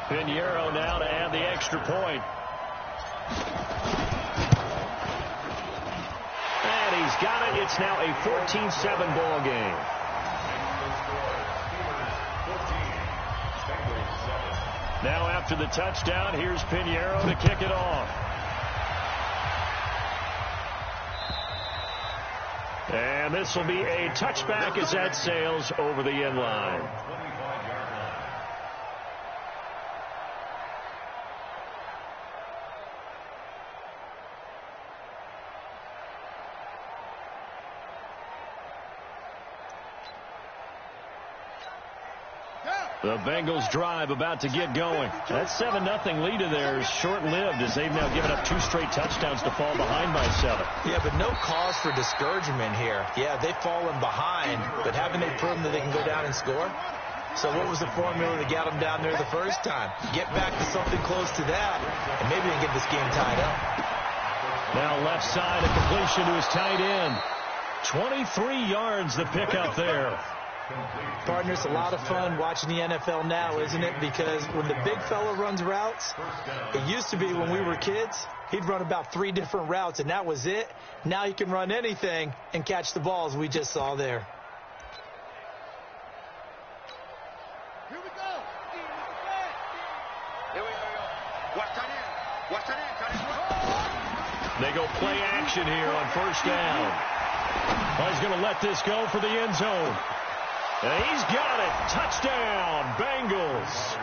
Pinheiro now to add the extra point. And he's got it. It's now a 14-7 ball game. Now after the touchdown, here's Pinheiro to kick it off. And this will be a touchback as that sails over the end line. The Bengals drive about to get going. That 7-0 lead of theirs short-lived as they've now given up 2 straight touchdowns to fall behind by 7. Yeah, but no cause for discouragement here. Yeah, they've fallen behind, but haven't they proven that they can go down and score? So what was the formula that got them down there the first time? Get back to something close to that, and maybe they can get this game tied up. Now left side, a completion to his tight end. 23 yards the pickup there. Partner, it's a lot of fun watching the NFL now, isn't it? Because when the big fella runs routes, it used to be when we were kids, he'd run about 3 different routes, and that was it. Now he can run anything and catch the balls we just saw there. Here we go. Here we go. Watch that in. Watch that in. They go play action here on first down. Well, he's going to let this go for the end zone. And he's got it. Touchdown, Bengals.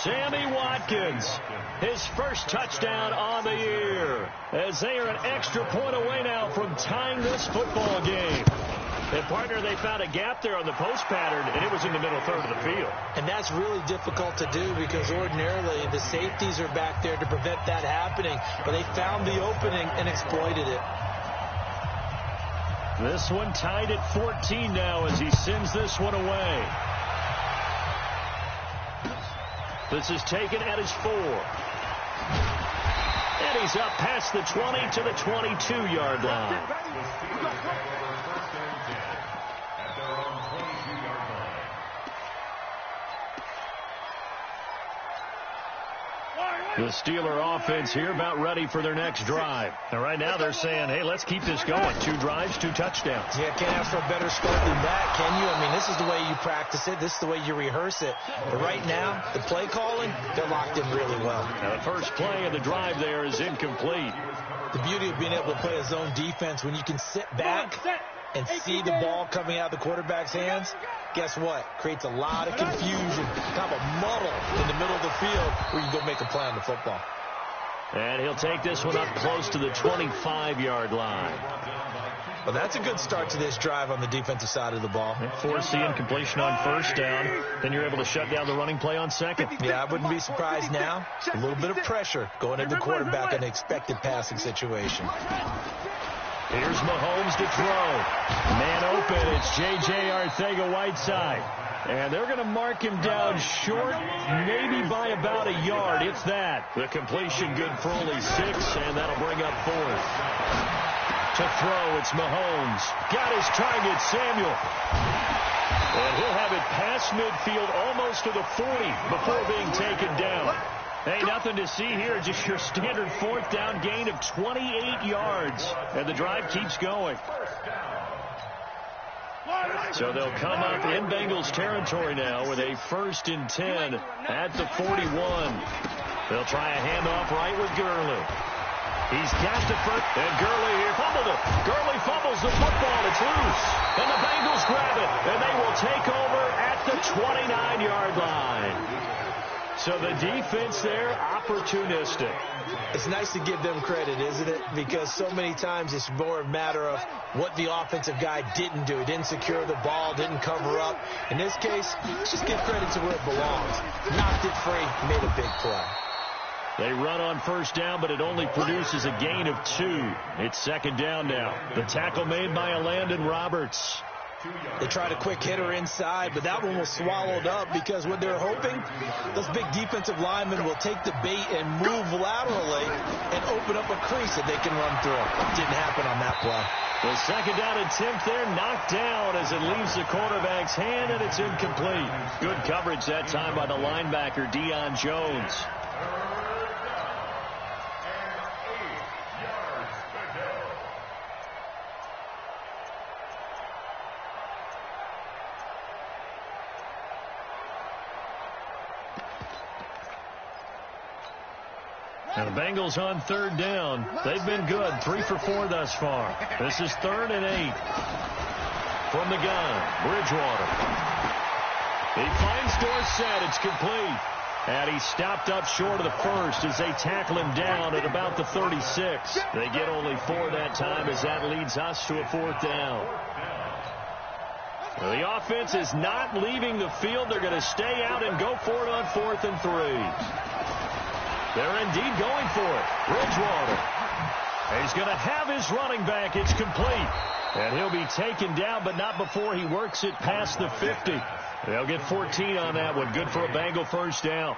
Sammy Watkins, his first touchdown on the year, as they are an extra point away now from tying this football game. And, partner, they found a gap there on the post pattern, and it was in the middle third of the field. And that's really difficult to do because ordinarily the safeties are back there to prevent that happening. But they found the opening and exploited it. This one tied at 14 now as he sends this one away. This is taken at his 4. And he's up past the 20 to the 22-yard line. The Steeler offense here about ready for their next drive. And right now they're saying, hey, let's keep this going. 2 drives, 2 touchdowns. Yeah, can't ask for a better start than that, can you? I mean, this is the way you practice it. This is the way you rehearse it. But right now, the play calling, they're locked in really well. Now, the first play of the drive there is incomplete. The beauty of being able to play a zone defense when you can sit back and see the ball coming out of the quarterback's hands, guess what? Creates a lot of confusion, kind of a muddle in the middle of the field where you go make a play on the football. And he'll take this one up close to the 25-yard line. Well, that's a good start to this drive on the defensive side of the ball. Force the incompletion on first down. Then you're able to shut down the running play on second. Yeah, I wouldn't be surprised now. A little bit of pressure going into the quarterback in an expected passing situation. Here's Mahomes to throw. Man open. It's J.J. Arcega-Whiteside. And they're going to mark him down short, maybe by about a yard, if that. The completion good for only 6, and that'll bring up 4th. To throw, it's Mahomes. Got his target, Samuel. And he'll have it past midfield almost to the 40 before being taken down. Hey, nothing to see here. Just your standard 4th down gain of 28 yards. And the drive keeps going. So they'll come up in Bengals territory now with a 1st and 10 at the 41. They'll try a handoff right with Gurley. He's got the first, and Gurley here fumbled it. Gurley fumbles the football. It's loose. And the Bengals grab it, and they will take over at the 29-yard line. So the defense there, opportunistic. It's nice to give them credit, isn't it? Because so many times it's more a matter of what the offensive guy didn't do. He didn't secure the ball, didn't cover up. In this case, let's just give credit to where it belongs. Knocked it free, made a big play. They run on first down, but it only produces a gain of 2. It's 2nd down now. The tackle made by Landon Roberts. They tried a quick hitter inside, but that one was swallowed up because what they're hoping, those big defensive linemen will take the bait and move laterally and open up a crease that they can run through. Didn't happen on that play. The second down attempt there knocked down as it leaves the quarterback's hand, and it's incomplete. Good coverage that time by the linebacker, Deion Jones. And the Bengals on third down. They've been good, 3 for 4 thus far. This is 3rd and 8. From the gun, Bridgewater. He finds Dorsett. It's complete. And he stopped up short of the first as they tackle him down at about the 36. They get only 4 that time as that leads us to a 4th down. The offense is not leaving the field. They're going to stay out and go for it on 4th and 3. They're indeed going for it. Bridgewater. He's going to have his running back. It's complete. And he'll be taken down, but not before he works it past the 50. They'll get 14 on that one. Good for a Bengal first down.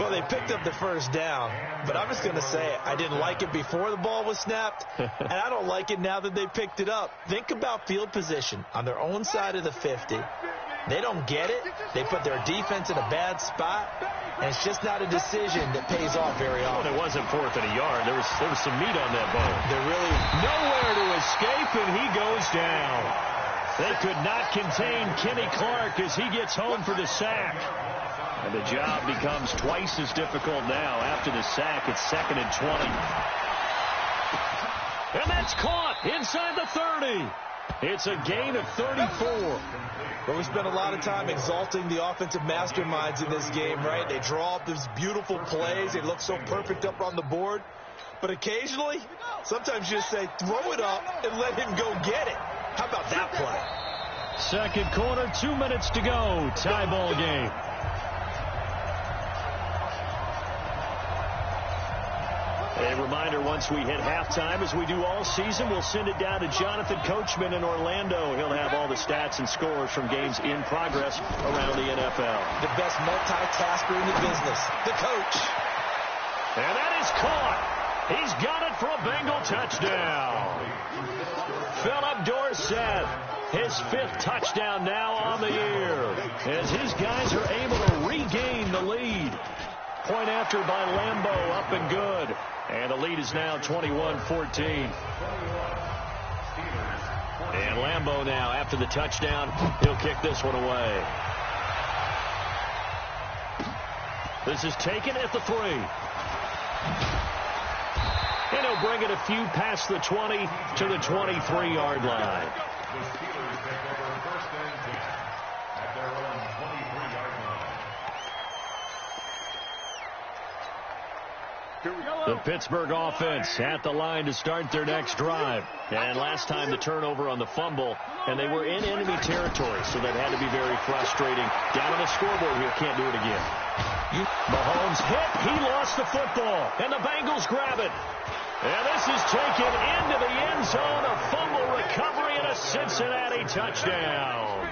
Well, they picked up the first down, but I'm just going to say it. I didn't like it before the ball was snapped, and I don't like it now that they picked it up. Think about field position on their own side of the 50. They don't get it. They put their defense in a bad spot, and it's just not a decision that pays off very often. Well, it wasn't 4th and a yard. There was some meat on that bone. They're really nowhere to escape, and he goes down. They could not contain Kenny Clark as he gets home for the sack. And the job becomes twice as difficult now. After the sack, it's 2nd and 20. And that's caught inside the 30. It's a gain of 34. Well, we spent a lot of time exalting the offensive masterminds in this game, right? They draw up these beautiful plays. They look so perfect up on the board. But occasionally, sometimes you just say, throw it up and let him go get it. How about that play? Second quarter, 2 minutes to go. Tie ball game. A reminder, once we hit halftime, as we do all season, we'll send it down to Jonathan Coachman in Orlando. He'll have all the stats and scores from games in progress around the NFL. The best multitasker in the business, the coach. And that is caught. He's got it for a Bengal touchdown. Philip Dorsett, his 5th touchdown now on the year, as his guys are able to regain the lead. Point after by Lambeau, up and good. And the lead is now 21-14. And Lambeau now, after the touchdown, he'll kick this one away. This is taken at the 3. And he'll bring it a few past the 20 to the 23-yard line. The Pittsburgh offense at the line to start their next drive. And last time the turnover on the fumble, and they were in enemy territory, so that had to be very frustrating. Down on the scoreboard here, can't do it again. Mahomes hit, he lost the football, and the Bengals grab it. And this is taken into the end zone, a fumble recovery and a Cincinnati touchdown.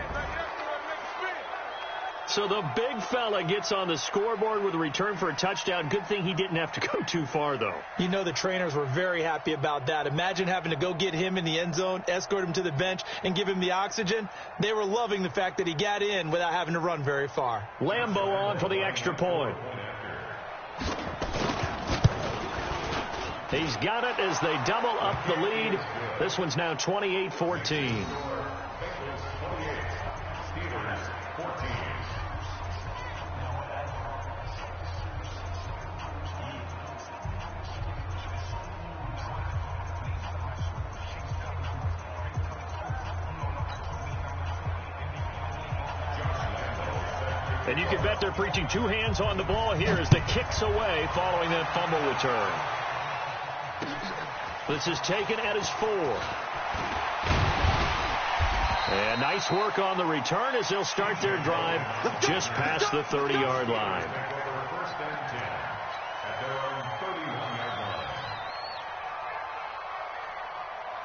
So the big fella gets on the scoreboard with a return for a touchdown. Good thing he didn't have to go too far, though. You know the trainers were very happy about that. Imagine having to go get him in the end zone, escort him to the bench, and give him the oxygen. They were loving the fact that he got in without having to run very far. Lambeau on for the extra point. He's got it as they double up the lead. This one's now 28-14. And you can bet they're preaching 2 hands on the ball here as the kick's away following that fumble return. This is taken at his 4. And nice work on the return as they'll start their drive just past the 30-yard line.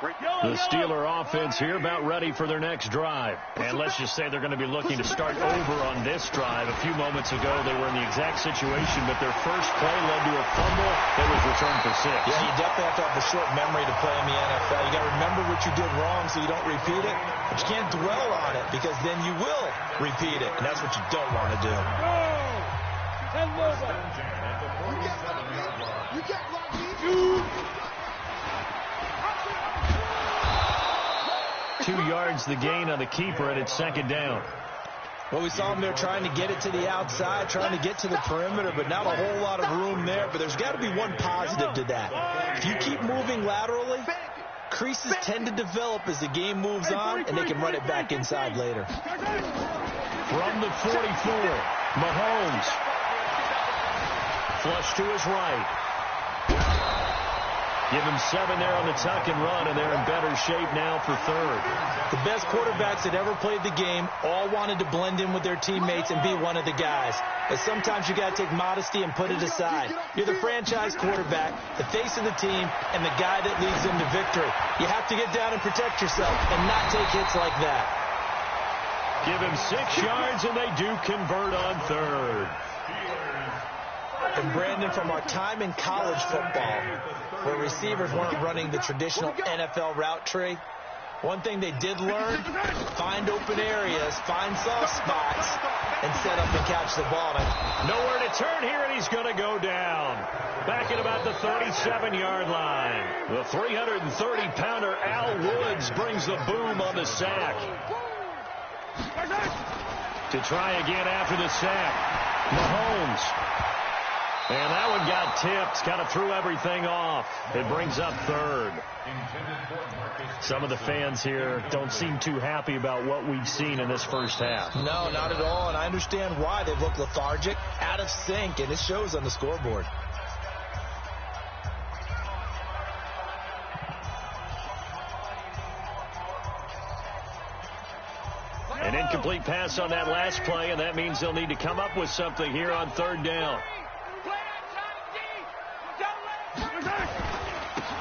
The Steeler offense here about ready for their next drive. And let's just say they're going to be looking to start over on this drive. A few moments ago, they were in the exact situation, but their first play led to a fumble that was returned for 6. Yeah, you definitely have to have a short memory to play in the NFL. You got to remember what you did wrong so you don't repeat it. But you can't dwell on it because then you will repeat it, and that's what you don't want to do. You 2 yards the gain on the keeper, and it's second down. Well, we saw them there trying to get it to the outside, trying to get to the perimeter, but not a whole lot of room there. But there's got to be one positive to that. If you keep moving laterally, creases tend to develop as the game moves on, and they can run it back inside later. From the 44, Mahomes. Flush to his right. Give him 7 there on the tuck and run, and they're in better shape now for third. The best quarterbacks that ever played the game all wanted to blend in with their teammates and be one of the guys. But sometimes you got to take modesty and put it aside. You're the franchise quarterback, the face of the team, and the guy that leads them to victory. You have to get down and protect yourself and not take hits like that. Give him 6 yards, and they do convert on third. And Brandon, from our time in college football, where receivers weren't running the traditional NFL route tree, one thing they did learn, find open areas, find soft spots, and set up and catch the ball. Nowhere to turn here, and he's going to go down. Back at about the 37-yard line. The 330-pounder Al Woods brings the boom on the sack. To try again after the sack, Mahomes. And that one got tipped, kind of threw everything off. It brings up third. Some of the fans here don't seem too happy about what we've seen in this first half. No, not at all, and I understand why. They've looked lethargic, out of sync, and it shows on the scoreboard. An incomplete pass on that last play, and that means they'll need to come up with something here on third down.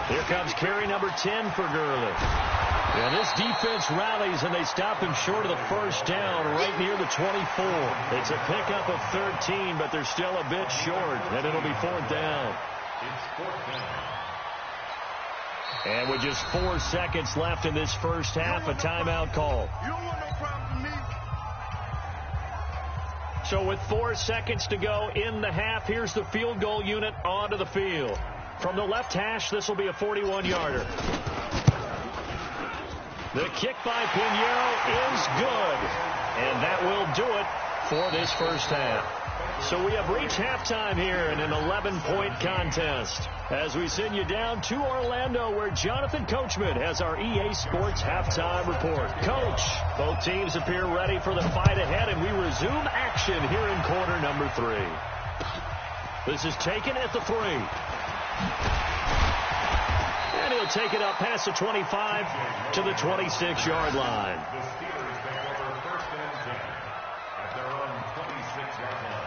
Here comes carry number 10 for Gurley. And this defense rallies, and they stop him short of the first down right near the 24. It's a pickup of 13, but they're still a bit short, and it'll be fourth down. And with just 4 seconds left in this first half, a timeout call. don't want no problem with me. So with 4 seconds to go in the half, here's the field goal unit onto the field. From the left hash, this will be a 41-yarder. The kick by Pinheiro is good. And that will do it for this first half. So we have reached halftime here in an 11-point contest. As we send you down to Orlando, where Jonathan Coachman has our EA Sports halftime report. Coach, both teams appear ready for the fight ahead, and we resume action here in quarter number 3. This is taken at the 3. And he'll take it up past the 25 to the 26-yard line. The Steelers take over first and 10 at their own 26-yard line.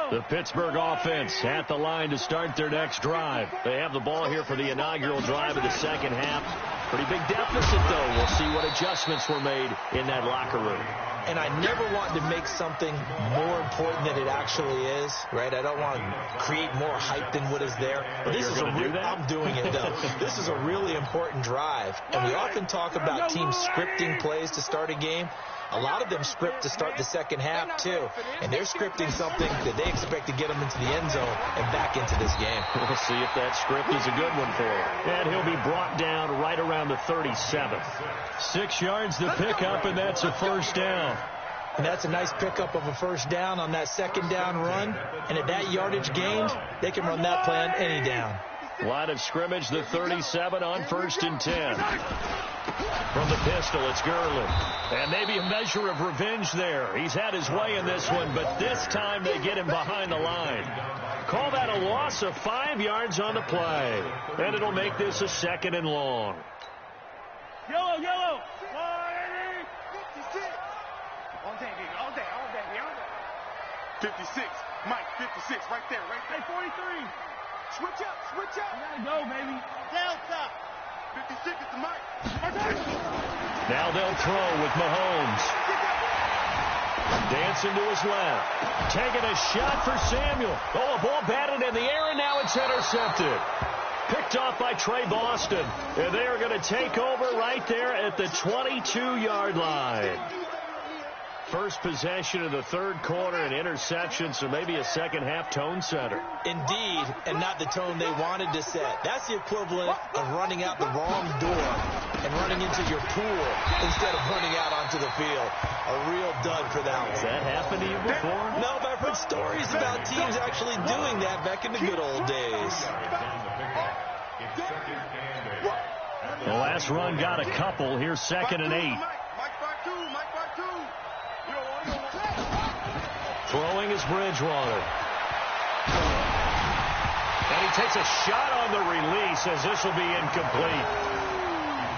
The Pittsburgh offense at the line to start their next drive. They have the ball here for the inaugural drive of the second half. Pretty big deficit, though. We'll see what adjustments were made in that locker room. And I never want to make something more important than it actually is, right? I don't want to create more hype than what is there. But this is I'm doing it, though. This is a really important drive. And we often talk about teams scripting plays to start a game. A lot of them script to start the second half, too. And they're scripting something that they expect to get them into the end zone and back into this game. We'll see if that script is a good one for him. And he'll be brought down right around the 37th. 6 yards to pick up, and that's a first down. And that's a nice pickup of a first down on that second down run. And at that yardage gained, they can run that play on any down. Line of scrimmage, the 37 on first and 10. From the pistol, it's Gurley. And maybe a measure of revenge there. He's had his way in this one, but this time they get him behind the line. Call that a loss of 5 yards on the play. And it'll make this a second and long. Yellow. 56. Mike, 56. Right there, right there. Hey, 43. Switch up, switch up. You gotta go, baby. Delta. 56 is the Mike. Now they'll throw with Mahomes. Dancing to his left. Taking a shot for Samuel. Oh, a ball batted in the air, and now it's intercepted. Picked off by Trey Boston. And they are going to take over right there at the 22-yard line. First possession of the third quarter, an interception, so maybe a second-half tone setter. Indeed, and not the tone they wanted to set. That's the equivalent of running out the wrong door and running into your pool instead of running out onto the field. A real dud for that one. Has that happened to you before? No, but I've heard stories about teams actually doing that back in the good old days. The last run got a couple. Here's 2nd and 8. Mike 5-2, Mike 5-2. Throwing is Bridgewater. And he takes a shot on the release as this will be incomplete.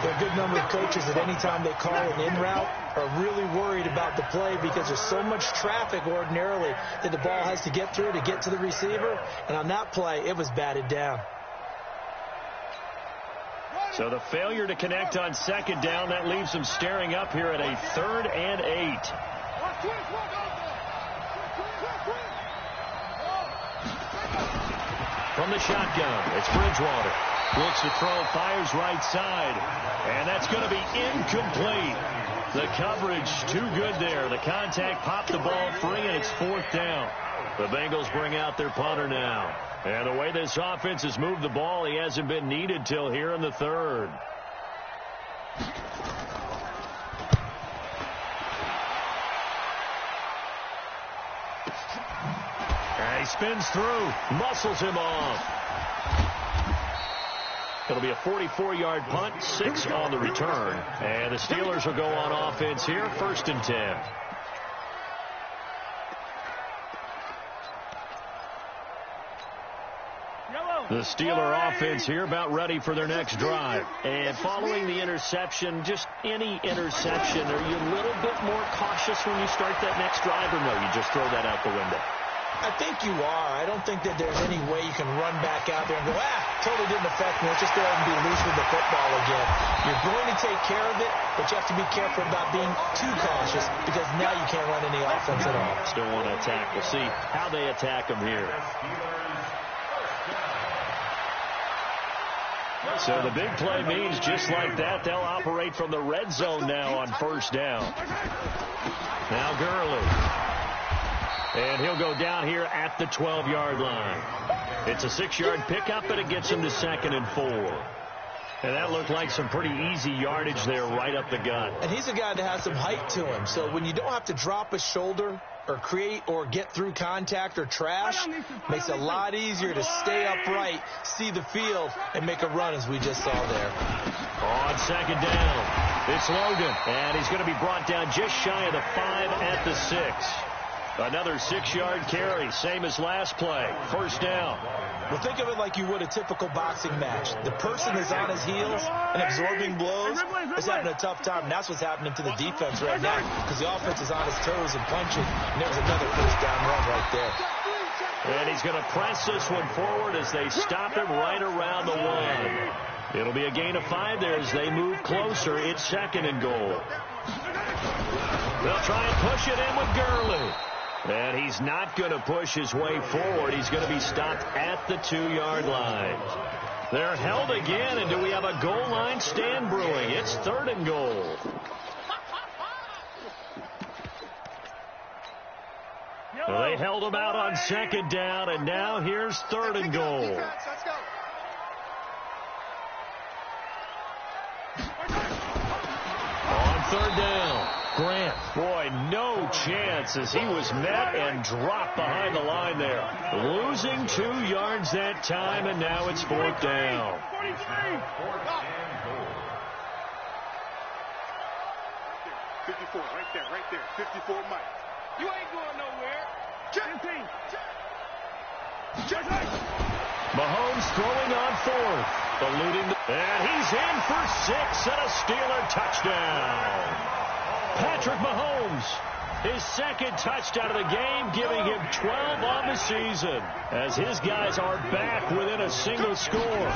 There are a good number of coaches that any time they call an in route are really worried about the play because there's so much traffic ordinarily that the ball has to get through to get to the receiver. And on that play, it was batted down. So the failure to connect on 2nd down, that leaves them staring up here at a 3rd and 8. From the shotgun, it's Bridgewater. Looks to throw, fires right side. And that's going to be incomplete. The coverage too good there. The contact popped the ball free, and it's 4th down. The Bengals bring out their punter now. And the way this offense has moved the ball, he hasn't been needed till here in the 3rd. And he spins through, muscles him off. It'll be a 44-yard punt, 6 on the return. And the Steelers will go on offense here, 1st and 10. The Steeler offense here about ready for their next drive. And following the interception, just any interception, are you a little bit more cautious when you start that next drive, or no, you just throw that out the window? I think you are. I don't think that there's any way you can run back out there and go, totally didn't affect me. Let's just go ahead and be loose with the football again. You're going to take care of it, but you have to be careful about being too cautious because now you can't run any offense at all. Still want to attack. We'll see how they attack them here. So the big play means just like that, they'll operate from the red zone now on 1st down. Now Gurley. And he'll go down here at the 12-yard line. It's a 6-yard pickup, but it gets him to 2nd and 4. And that looked like some pretty easy yardage there right up the gut. And he's a guy that has some height to him. So when you don't have to drop a shoulder or create or get through contact or trash, makes it a lot easier to stay upright, see the field, and make a run as we just saw there. On 2nd down, it's Logan. And he's going to be brought down just shy of the 5 at the 6. Another 6-yard carry, same as last play. 1st down. Well, think of it like you would a typical boxing match. The person is on his heels and absorbing blows is having a tough time. And that's what's happening to the defense right now because the offense is on his toes and punching. And there's another 1st down run right there. And he's going to press this one forward as they stop him right around the 1. It'll be a gain of 5 there as they move closer. It's 2nd and goal. They'll try and push it in with Gurley. And he's not going to push his way forward. He's going to be stopped at the 2-yard line. They're held again, and do we have a goal line stand brewing? It's 3rd and goal. Well, they held him out on 2nd down, and now here's 3rd and goal. On 3rd down. Grant, boy, no chance as he was met and dropped behind the line there. Losing 2 yards that time, and now it's 4th down. 54, right there. 54, Mike. You ain't going nowhere. Mahomes throwing on 4th. Eluding and he's in for 6 and a Steeler touchdown. Patrick Mahomes, His second touchdown of the game, giving him 12 on the season, as his guys are back within a single score.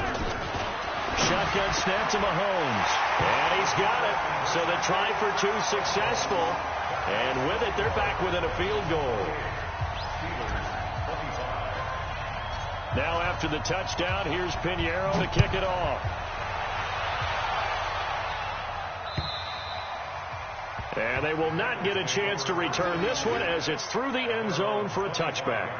Shotgun snap to Mahomes, and he's got it. So the try for two successful, and with it, they're back within a field goal. Now after the touchdown, here's Pinheiro to kick it off. And they will not get a chance to return this one as it's through the end zone for a touchback.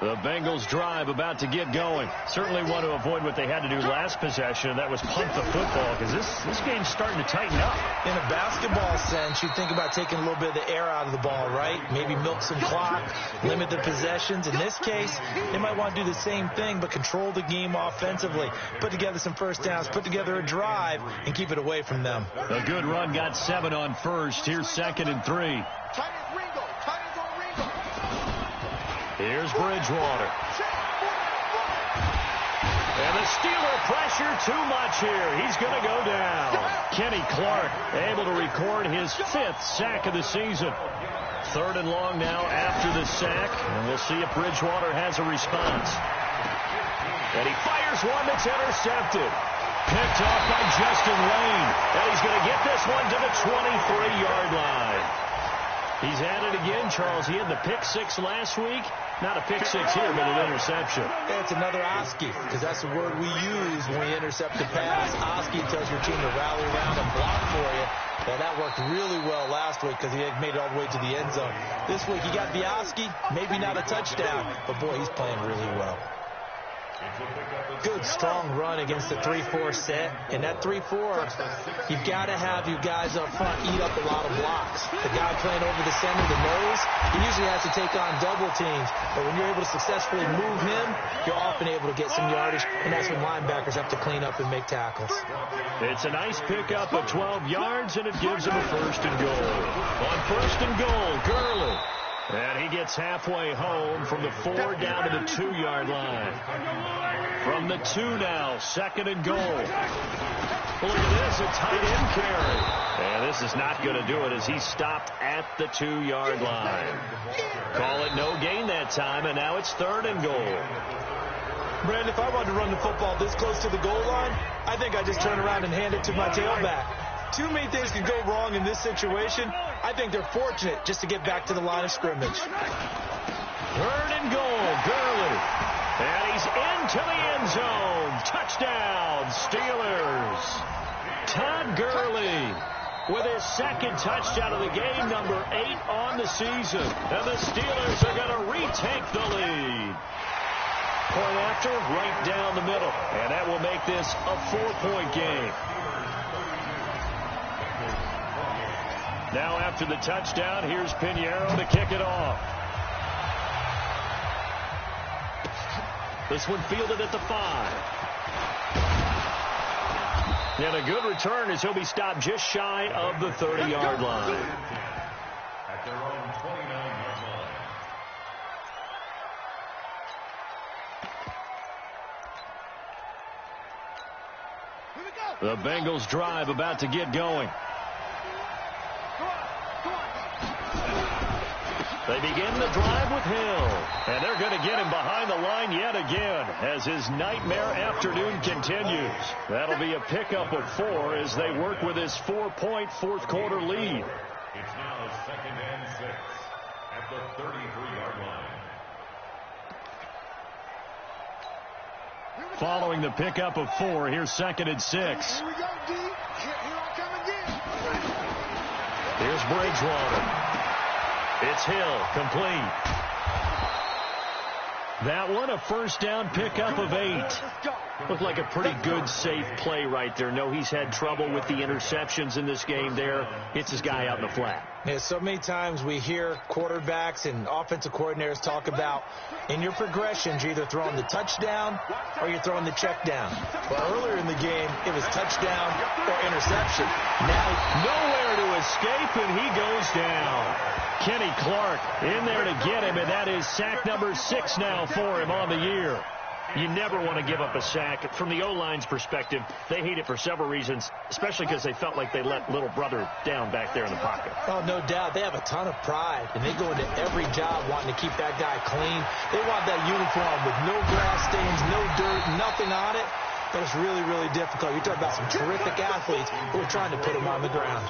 The Bengals drive about to get going. Certainly want to avoid what they had to do last possession. That was punt the football, because this game's starting to tighten up. In a basketball sense, you think about taking a little bit of the air out of the ball, right? Maybe milk some clock, limit the possessions. In this case, they might want to do the same thing, but control the game offensively. Put together some first downs, put together a drive, and keep it away from them. A good run got 7 on first. Here's 2nd and 3. Here's Bridgewater. And the Steeler pressure too much here. He's going to go down. Kenny Clark able to record his 5th sack of the season. 3rd and long now after the sack. And we'll see if Bridgewater has a response. And he fires one that's intercepted. Picked off by Justin Lane. And he's going to get this one to the 23-yard line. He's at it again, Charles. He had the pick 6 last week. Not a pick 6 here, but an interception. It's another Oski, because that's the word we use when we intercept the pass. Oski tells your team to rally around and block for you. Well, that worked really well last week because he had made it all the way to the end zone. This week he got the Oski, maybe not a touchdown, but boy, he's playing really well. Good, strong run against the 3-4 set. And that 3-4, you've got to have your guys up front eat up a lot of blocks. The guy playing over the center, the nose, he usually has to take on double teams. But when you're able to successfully move him, you're often able to get some yardage, and that's when linebackers have to clean up and make tackles. It's a nice pickup of 12 yards, and it gives him a 1st and goal. On 1st and goal, Gurley. And he gets halfway home from the 4 down to the 2-yard line. From the 2 now, 2nd and goal. Look at this, a tight end carry. And this is not going to do it as he stopped at the 2-yard line. Call it no gain that time, and now it's 3rd and goal. Brandon, if I wanted to run the football this close to the goal line, I think I just turn around and hand it to my tailback. Too many things could go wrong in this situation. I think they're fortunate just to get back to the line of scrimmage. 3rd and goal, Gurley. And he's into the end zone. Touchdown, Steelers. Todd Gurley with his 2nd touchdown of the game, number 8 on the season. And the Steelers are going to retake the lead. Point after, right down the middle. And that will make this a 4-point game. Now after the touchdown, here's Pinheiro to kick it off. This one fielded at the 5. And a good return as he'll be stopped just shy of the 30-yard line. At their own 29-yard line. The Bengals drive about to get going. They begin the drive with Hill, and they're going to get him behind the line yet again as his nightmare afternoon continues. That'll be a pickup of 4 as they work with his 4-point fourth-quarter lead. It's now 2nd and 6 at the 33-yard line. Following the pickup of 4, here's 2nd and 6. Here we go, D. Here I come again. Here's Bridgewater. It's Hill, complete. That one, a 1st down pickup of 8. Looked like a pretty good, safe play right there. No, he's had trouble with the interceptions in this game there. Hits his guy out in the flat. Yeah, so many times we hear quarterbacks and offensive coordinators talk about in your progressions, you're either throwing the touchdown or you're throwing the check down. Well, earlier in the game, it was touchdown or interception. Now, nowhere to escape, and he goes down. Kenny Clark in there to get him, and that is sack number 6 now for him on the year. You never want to give up a sack. From the O-line's perspective, they hate it for several reasons, especially because they felt like they let little brother down back there in the pocket. Oh, no doubt. They have a ton of pride, and they go into every job wanting to keep that guy clean. They want that uniform with no grass stains, no dirt, nothing on it. But it's really, really difficult. You're talking about some terrific athletes who are trying to put him on the ground.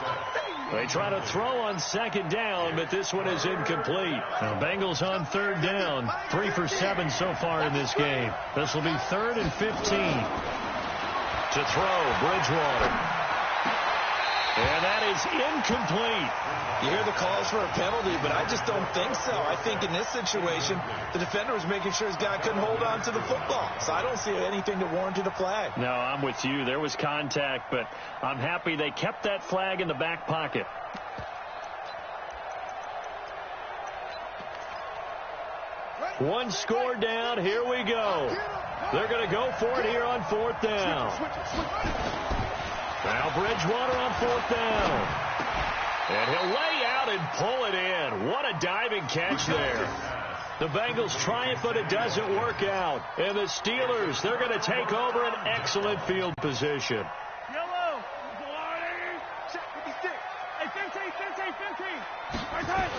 They try to throw on second down, but this one is incomplete. Now, Bengals on third down, 3 for 7 so far in this game. This will be 3rd and 15. To throw, Bridgewater. And that is incomplete. You hear the calls for a penalty, but I just don't think so. I think in this situation, the defender was making sure his guy couldn't hold on to the football. So I don't see anything that warranted a flag. No, I'm with you. There was contact, but I'm happy they kept that flag in the back pocket. One score down. Here we go. They're going to go for it here on 4th down. Now Bridgewater on 4th down. And he'll lay out and pull it in. What a diving catch there. The Bengals try it, but it doesn't work out. And the Steelers, they're going to take over an excellent field position. Yellow. Check 56. Hey, 15. Right side.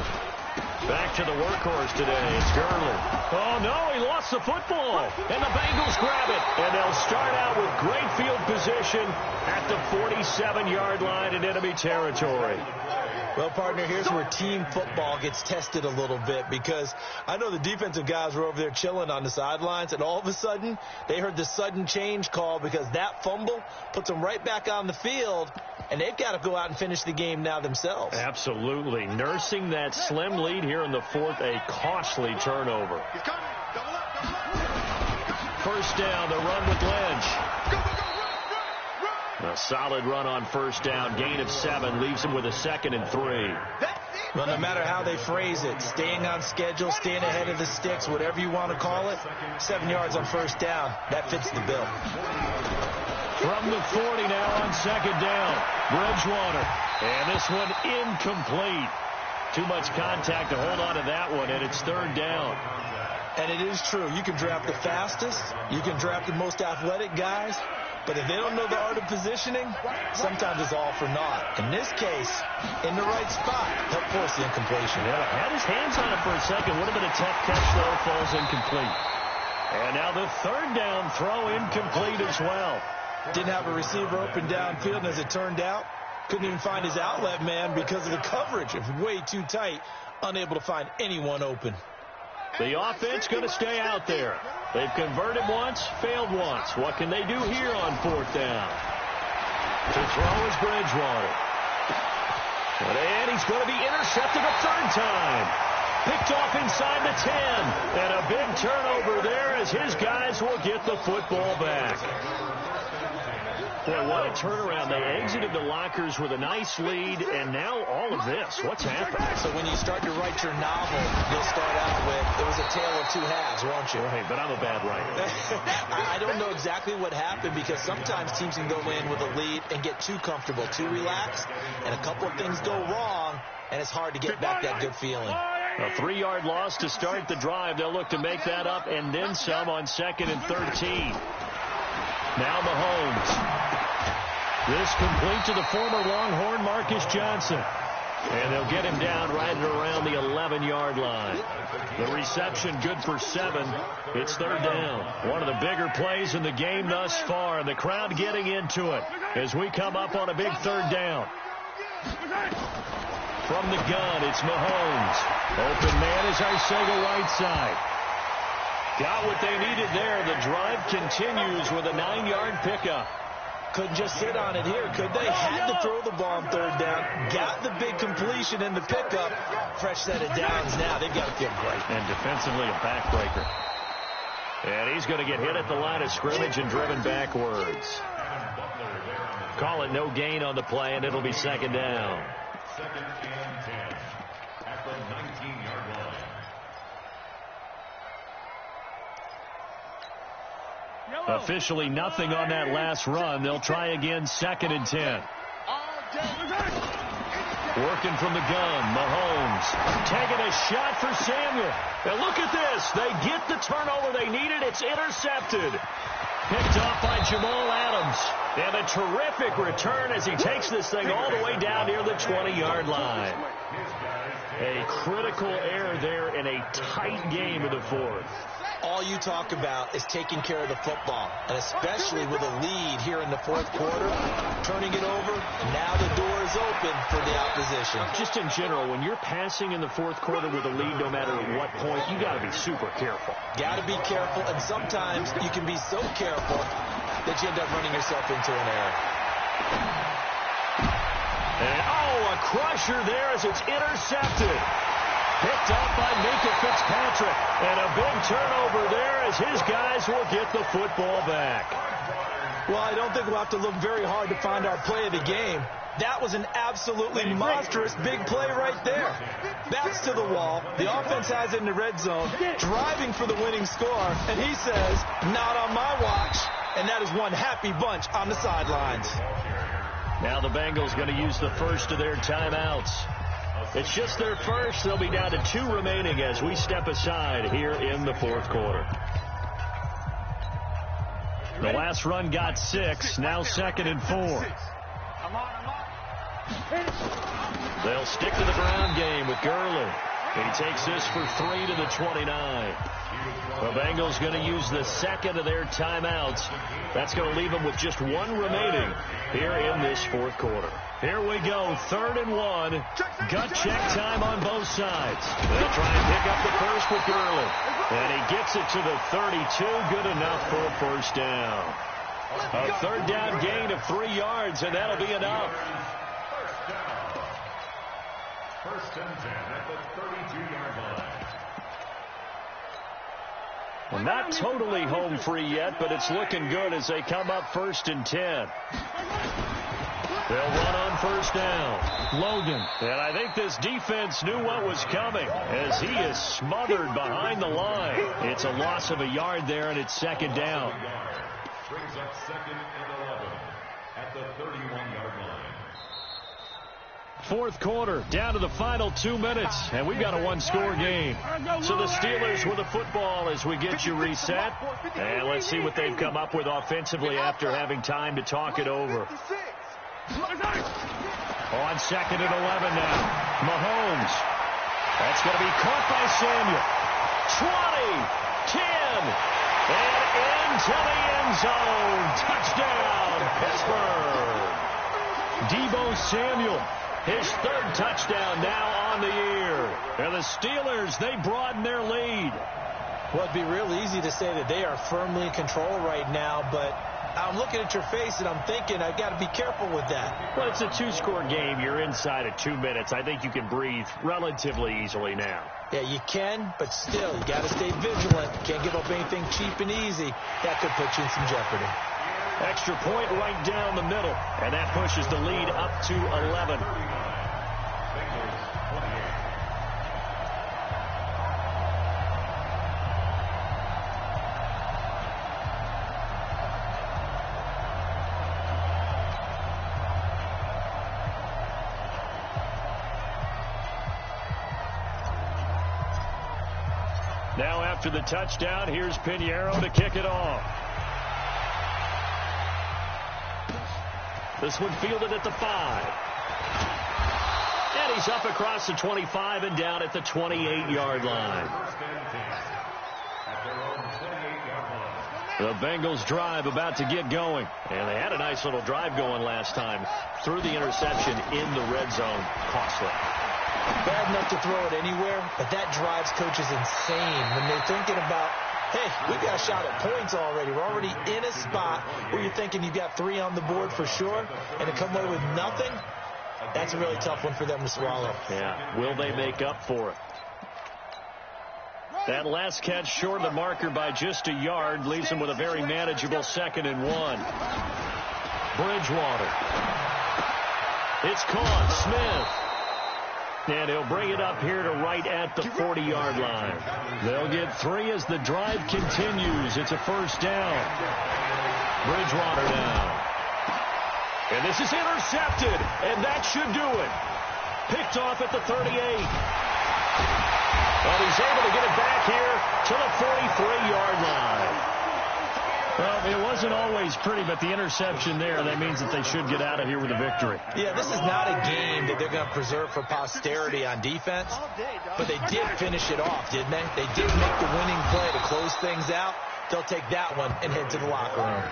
Back to the workhorse today. It's Gurley. Oh, no, he lost the football. And the Bengals grab it. And they'll start out with great field position at the 47-yard line in enemy territory. Well, partner, here's where team football gets tested a little bit, because I know the defensive guys were over there chilling on the sidelines, and all of a sudden they heard the sudden change call because that fumble puts them right back on the field, and they've got to go out and finish the game now themselves. Absolutely. Nursing that slim lead here in the 4th, a costly turnover. First down, the run with Lynch. A solid run on first down. Gain of 7 leaves him with a 2nd and 3. Well, no matter how they phrase it, staying on schedule, staying ahead of the sticks, whatever you want to call it, 7 yards on first down, that fits the bill. From the 40 now on second down, Bridgewater. And this one incomplete. Too much contact to hold on to that one, and it's 3rd down. And it is true. You can draft the fastest. You can draft the most athletic guys. But if they don't know the art of positioning, sometimes it's all for naught. In this case, in the right spot, help force the incompletion. Yeah, had his hands on it for a second. Would have been a tough catch, though. Falls incomplete. And now the 3rd down throw incomplete as well. Didn't have a receiver open downfield, and as it turned out, couldn't even find his outlet man because of the coverage. It was way too tight, unable to find anyone open. The offense going to stay out there. They've converted once, failed once. What can they do here on 4th down? To throw is Bridgewater. And he's going to be intercepted a 3rd time. Picked off inside the 10. And a big turnover there as his guys will get the football back. Boy, what a turnaround. They exited the lockers with a nice lead, and now all of this. What's happened? So when you start to write your novel, you'll start out with, it was a tale of 2 halves, won't you? Right, but I'm a bad writer. I don't know exactly what happened, because sometimes teams can go in with a lead and get too comfortable, too relaxed, and a couple of things go wrong, and it's hard to get back that good feeling. A 3-yard loss to start the drive. They'll look to make that up and then some on 2nd and 13. Now Mahomes. This complete to the former Longhorn Marcus Johnson. And they'll get him down right around the 11-yard line. The reception good for 7. It's 3rd down. One of the bigger plays in the game thus far. And the crowd getting into it as we come up on a big 3rd down. From the gun, it's Mahomes. Open man is Arcega-Whiteside. Got what they needed there. The drive continues with a 9-yard pickup. Couldn't just sit on it here, could they? Had to throw the ball on 3rd down. Got the big completion in the pickup. Fresh set of downs now. They've got to feel great. And defensively, a backbreaker. And he's going to get hit at the line of scrimmage and driven backwards. Call it no gain on the play, and it'll be 2nd down. 2nd and 10 at the 19-yard line. Officially nothing on that last run. They'll try again 2nd and 10. Working from the gun, Mahomes taking a shot for Samuel. And look at this. They get the turnover they needed. It's intercepted. Picked off by Jamal Adams. And a terrific return as he takes this thing all the way down near the 20-yard line. A critical error there in a tight game in the fourth. All you talk about is taking care of the football, and especially with a lead here in the fourth quarter, turning it over, now the door is open for the opposition. Just in general, when you're passing in the fourth quarter with a lead, no matter what point, you got to be super careful. Got to be careful, and sometimes you can be so careful that you end up running yourself into an error. And, a crusher there as it's intercepted. Picked up by Minka Fitzpatrick. And a big turnover there as his guys will get the football back. Well, I don't think we'll have to look very hard to find our play of the game. That was an absolutely monstrous big play right there. Backs to the wall. The offense has it in the red zone, driving for the winning score. And he says, not on my watch. And that is one happy bunch on the sidelines. Now the Bengals going to use the first of their timeouts. It's just their first. They'll be down to 2 remaining as we step aside here in the fourth quarter. The last run got 6. Now 2nd and 4. They'll stick to the ground game with Gurley. He takes this for 3 to the 29. The Bengals going to use the second of their timeouts. That's going to leave them with just 1 remaining here in this fourth quarter. Here we go, 3rd and 1. Gut check time on both sides. They'll try and pick up the first with Gurley. And he gets it to the 32. Good enough for a first down. A 3rd down gain of 3 yards, and that'll be enough. First and 10 at the 32-yard line. Well, not totally home free yet, but it's looking good as they come up 1st and 10. They'll run on first down. Logan. And I think this defense knew what was coming as he is smothered behind the line. It's a loss of a yard there, and it's 2nd down. Brings up 2nd and 11 at the 31-yard line. Fourth quarter, down to the final 2 minutes, and we've got a 1-score game. So the Steelers with the football as we get you reset. And let's see what they've come up with offensively after having time to talk it over. On 2nd and 11 now. Mahomes. That's going to be caught by Samuel. 20, 10, and into the end zone. Touchdown, Pittsburgh. Deebo Samuel. His 3rd touchdown now on the year. And the Steelers, they broaden their lead. Well, it'd be real easy to say that they are firmly in control right now, but I'm looking at your face and I'm thinking I've got to be careful with that. Well, it's a 2-score game. You're inside of 2 minutes. I think you can breathe relatively easily now. Yeah, you can, but still, you got to stay vigilant. Can't give up anything cheap and easy. That could put you in some jeopardy. Extra point right down the middle, and that pushes the lead up to 11. Now after the touchdown, here's Pinheiro to kick it off. This one fielded at the 5. And he's up across the 25 and down at the 28-yard line. The Bengals drive about to get going. And they had a nice little drive going last time. Threw the interception in the red zone. Costly. Bad enough to throw it anywhere, but that drives coaches insane when they're thinking about, hey, we got a shot at points already. We're already in a spot where you're thinking you've got 3 on the board for sure, and to come away with nothing, that's a really tough one for them to swallow. Yeah, will they make up for it? That last catch short of the marker by just a yard leaves them with a very manageable 2nd and 1. Bridgewater. It's caught. Smith. And he'll bring it up here to right at the 40-yard line. They'll get 3 as the drive continues. It's a first down. Bridgewater now. And this is intercepted, and that should do it. Picked off at the 38. Well, he's able to get it back here to the 43-yard line. Well, it wasn't always pretty, but the interception there, that means that they should get out of here with a victory. Yeah, this is not a game that they're going to preserve for posterity on defense, but they did finish it off, didn't they? They did make the winning play to close things out. They'll take that one and head to the locker room.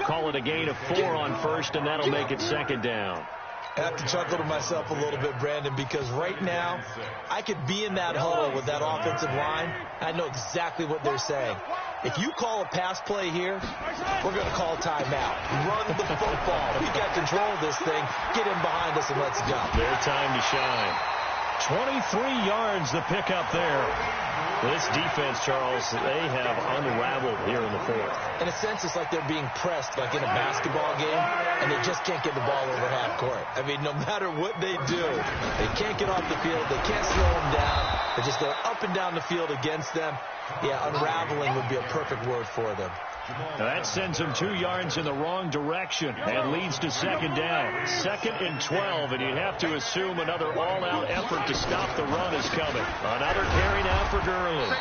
Call it a gain of 4 on first, and that'll make it second down. I have to chuckle to myself a little bit, Brandon, because right now I could be in that huddle with that offensive line. I know exactly what they're saying. If you call a pass play here, we're going to call timeout. Run the football. We got control of this thing. Get him behind us and let's go. Their time to shine. 23 yards the pickup there. This defense, Charles, they have unraveled here in the fourth. In a sense, it's like they're being pressed like in a basketball game, and they just can't get the ball over half court. I mean, no matter what they do, they can't get off the field. They can't slow them down. They're just going up and down the field against them. Yeah, unraveling would be a perfect word for them. Now that sends them 2 yards in the wrong direction and leads to second down. 2nd and 12, and you have to assume another all-out effort to stop the run is coming. Another carry now for Gurley.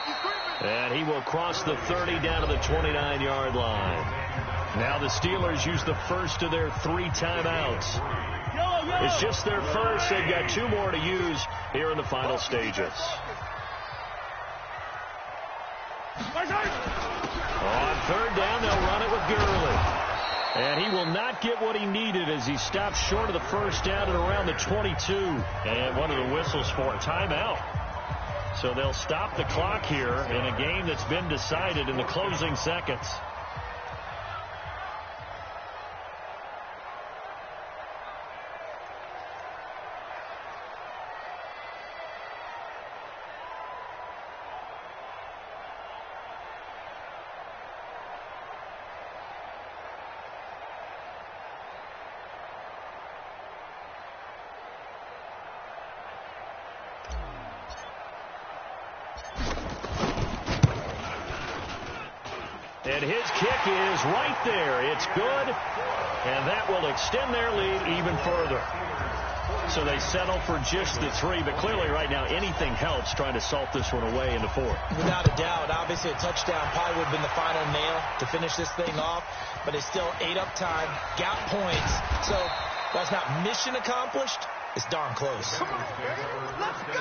And he will cross the 30 down to the 29-yard line. Now the Steelers use the first of their 3 timeouts. It's just their first. They've got 2 more to use here in the final stages. On 3rd down, they'll run it with Gurley. And he will not get what he needed as he stops short of the first down at around the 22. And one of the whistles for a timeout. So they'll stop the clock here in a game that's been decided in the closing seconds. And his kick is right there. It's good, and that will extend their lead even further. So they settle for just the 3, but clearly right now anything helps trying to salt this one away into 4. Without a doubt, obviously a touchdown probably would have been the final nail to finish this thing off, but they still ate up time, got points. So that's not mission accomplished. It's darn close. Let's go.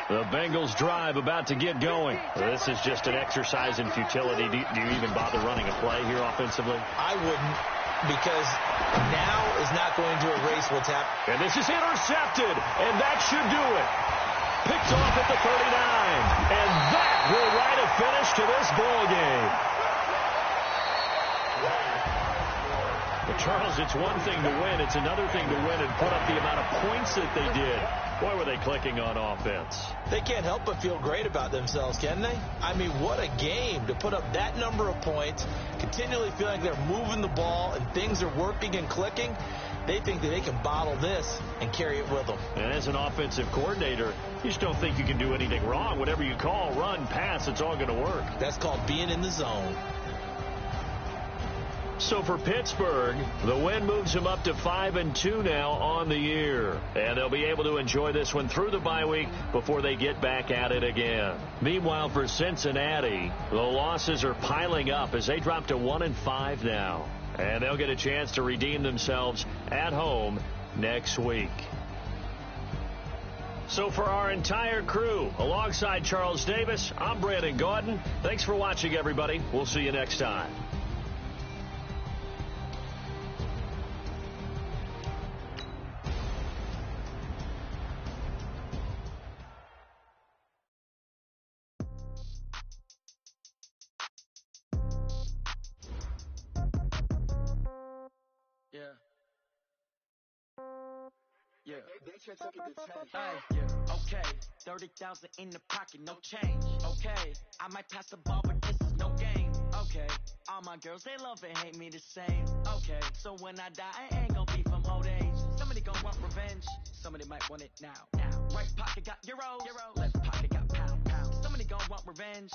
The Bengals drive about to get going. This is just an exercise in futility. Do you even bother running a play here offensively? I wouldn't, because now is not going to erase what's happened. And this is intercepted, and that should do it. Picked off at the 39, and that will write a finish to this ball game. But Charles, it's one thing to win. It's another thing to win and put up the amount of points that they did. Boy, were they clicking on offense. They can't help but feel great about themselves, can they? I mean, what a game to put up that number of points, continually feeling like they're moving the ball and things are working and clicking. They think that they can bottle this and carry it with them. And as an offensive coordinator, you just don't think you can do anything wrong. Whatever you call, run, pass, it's all going to work. That's called being in the zone. So for Pittsburgh, the win moves them up to 5-2 now on the year. And they'll be able to enjoy this one through the bye week before they get back at it again. Meanwhile, for Cincinnati, the losses are piling up as they drop to 1-5 now. And they'll get a chance to redeem themselves at home next week. So for our entire crew, alongside Charles Davis, I'm Brandon Gaudin. Thanks for watching, everybody. We'll see you next time. Okay, 30,000 in the pocket, no change. Okay, I might pass the ball, but this is no game. Okay, all my girls, they love and hate me the same. Okay, so when I die, I ain't gonna be from old age. Somebody gonna want revenge, somebody might want it now. Right pocket got euro, left pocket got pound. Somebody gonna want revenge.